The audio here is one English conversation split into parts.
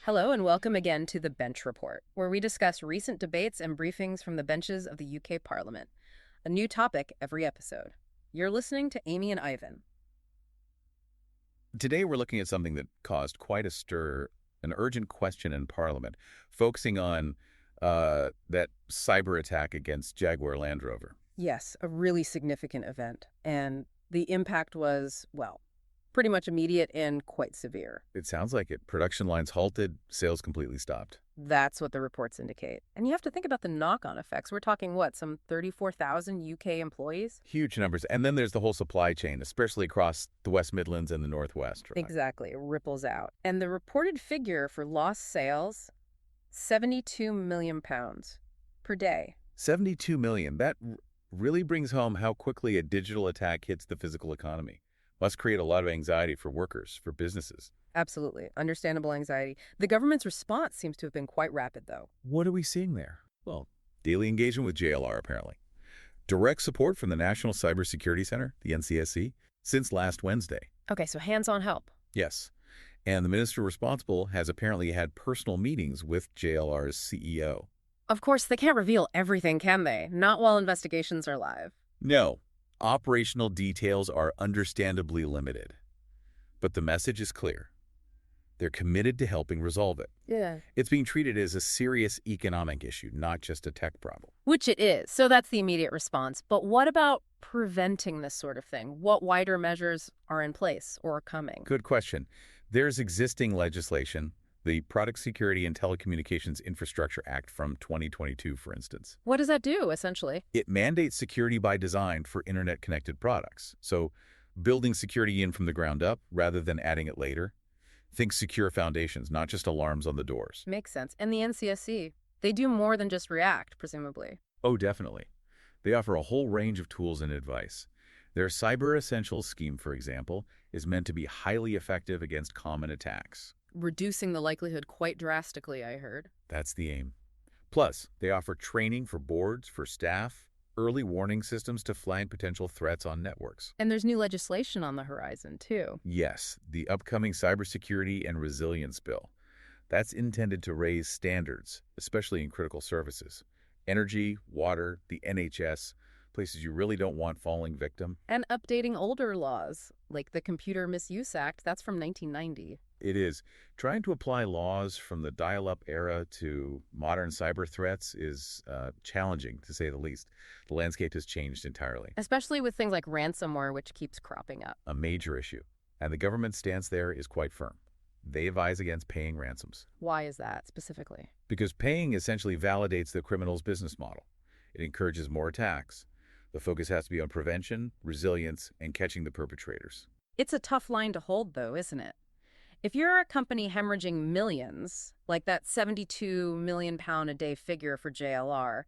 Hello and welcome again to the Bench Report, where we discuss recent debates and briefings from the benches of the UK Parliament. A new topic every episode. You're listening to Amy and Ivan. Today we're looking at something that caused quite a stir, an urgent question in Parliament, focusing on that cyber attack against Jaguar Land Rover. Yes, a really significant event, and the impact was, well, pretty much immediate and quite severe. It sounds like it. Production lines halted, sales completely stopped. That's what the reports indicate. And you have to think about the knock-on effects. We're talking, what, some 34,000 UK employees? Huge numbers. And then there's the whole supply chain, especially across the West Midlands and the Northwest. Right? Exactly. It ripples out. And the reported figure for lost sales, £72 million per day. 72 million. That really brings home how quickly a digital attack hits the physical economy. Must create a lot of anxiety for workers, for businesses. Absolutely. Understandable anxiety. The government's response seems to have been quite rapid, though. What are we seeing there? Well, daily engagement with JLR, apparently. Direct support from the National Cybersecurity Center, the NCSC, since last Wednesday. Okay, so hands-on help. Yes. And the minister responsible has apparently had personal meetings with JLR's CEO. Of course, they can't reveal everything, can they? Not while investigations are live. No. Operational details are understandably limited. But the message is clear. They're committed to helping resolve it. Yeah. It's being treated as a serious economic issue, not just a tech problem. Which it is. So that's the immediate response. But what about preventing this sort of thing? What wider measures are in place or are coming? Good question. There's existing legislation, the Product Security and Telecommunications Infrastructure Act from 2022, for instance. What does that do, essentially? It mandates security by design for internet-connected products. So building security in from the ground up rather than adding it later. Think secure foundations, not just alarms on the doors. Makes sense. And the NCSC, they do more than just react, presumably. Oh, definitely. They offer a whole range of tools and advice. Their Cyber Essentials scheme, for example, is meant to be highly effective against common attacks. Reducing the likelihood quite drastically, I heard. That's the aim. Plus, they offer training for boards, for staff, early warning systems to flag potential threats on networks. And there's new legislation on the horizon, too. Yes, the upcoming Cybersecurity and Resilience Bill. That's intended to raise standards, especially in critical services. Energy, water, the NHS, places you really don't want falling victim. And updating older laws, like the Computer Misuse Act, that's from 1990. It is. Trying to apply laws from the dial-up era to modern cyber threats is challenging, to say the least. The landscape has changed entirely. Especially with things like ransomware, which keeps cropping up. A major issue. And the government's stance there is quite firm. They advise against paying ransoms. Why is that, specifically? Because paying essentially validates the criminal's business model. It encourages more attacks. The focus has to be on prevention, resilience, and catching the perpetrators. It's a tough line to hold, though, isn't it? If you're a company hemorrhaging millions, like that £72 million a day figure for JLR,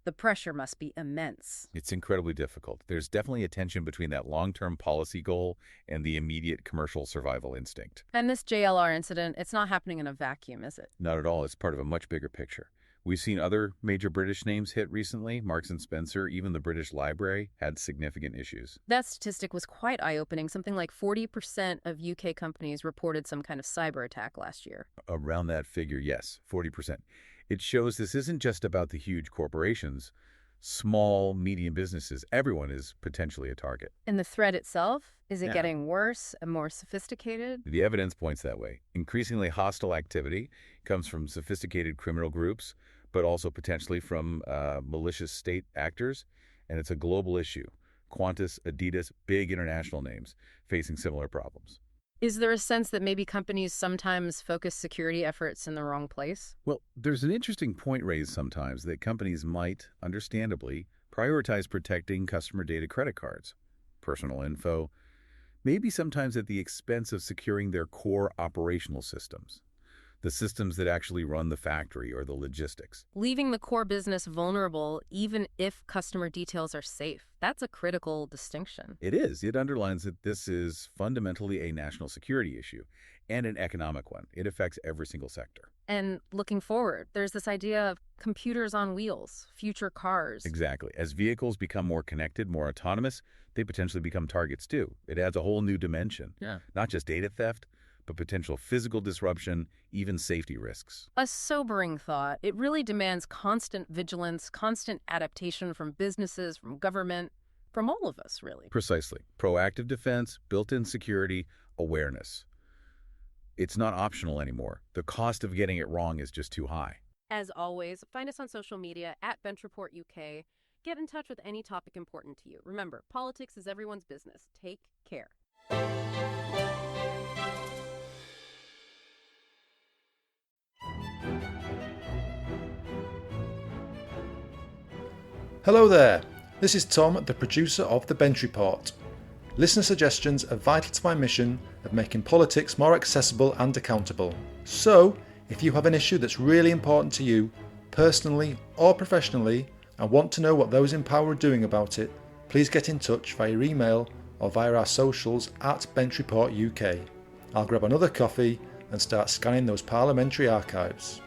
the pressure must be immense. It's incredibly difficult. There's definitely a tension between that long-term policy goal and the immediate commercial survival instinct. And this JLR incident, it's not happening in a vacuum, is it? Not at all. It's part of a much bigger picture. We've seen other major British names hit recently. Marks & Spencer, even the British Library, had significant issues. That statistic was quite eye-opening. Something like 40% of UK companies reported some kind of cyber attack last year. Around that figure, yes, 40%. It shows this isn't just about the huge corporations. Small, medium businesses, everyone is potentially a target. And the threat itself, is it Yeah. getting worse and more sophisticated? The evidence points that way. Increasingly hostile activity comes from sophisticated criminal groups, but also potentially from malicious state actors, and it's a global issue. Qantas, Adidas, big international names facing similar problems. Is there a sense that maybe companies sometimes focus security efforts in the wrong place? Well, there's an interesting point raised sometimes that companies might, understandably, prioritize protecting customer data, credit cards, personal info, maybe sometimes at the expense of securing their core operational systems, the systems that actually run the factory or the logistics. Leaving the core business vulnerable even if customer details are safe. That's a critical distinction. It is. It underlines that this is fundamentally a national security issue and an economic one. It affects every single sector. And looking forward, there's this idea of computers on wheels, future cars. Exactly. As vehicles become more connected, more autonomous, they potentially become targets too. It adds a whole new dimension. Yeah. Not just data theft, but potential physical disruption, even safety risks. A sobering thought. It really demands constant vigilance, constant adaptation from businesses, from government, from all of us, really. Precisely. Proactive defense, built-in security, awareness. It's not optional anymore. The cost of getting it wrong is just too high. As always, find us on social media at Bench Report UK. Get in touch with any topic important to you. Remember, politics is everyone's business. Take care. Hello there, this is Tom, the producer of The Bench Report. Listener suggestions are vital to my mission of making politics more accessible and accountable. So, if you have an issue that's really important to you, personally or professionally, and want to know what those in power are doing about it, please get in touch via email or via our socials at Bench Report UK. I'll grab another coffee and start scanning those parliamentary archives.